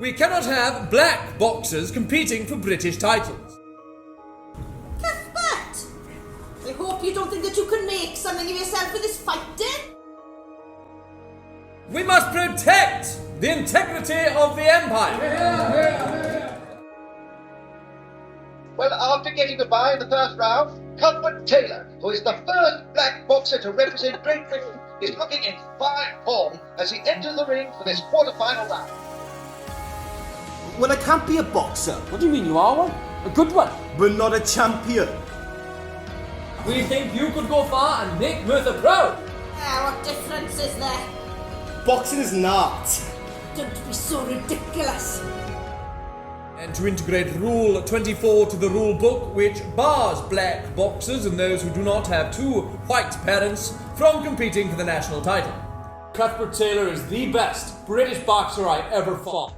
We cannot have black boxers competing for British titles. Cuthbert! I hope you don't think that you can make something of yourself with this fighting. We must protect the integrity of the Empire. Well, after getting the bye in the first round, Cuthbert Taylor, who is the first black boxer to represent Great Britain, is looking in fine form as he enters the ring for this quarter-final round. Well, I can't be a boxer. What do you mean you are one? A good one? But not a champion. We think you could go far and make Merthyr proud. What difference is there? Boxing is an art. Don't be so ridiculous. And to integrate Rule 24 to the rule book, which bars black boxers and those who do not have two white parents from competing for the national title. Cuthbert Taylor is the best British boxer I ever fought.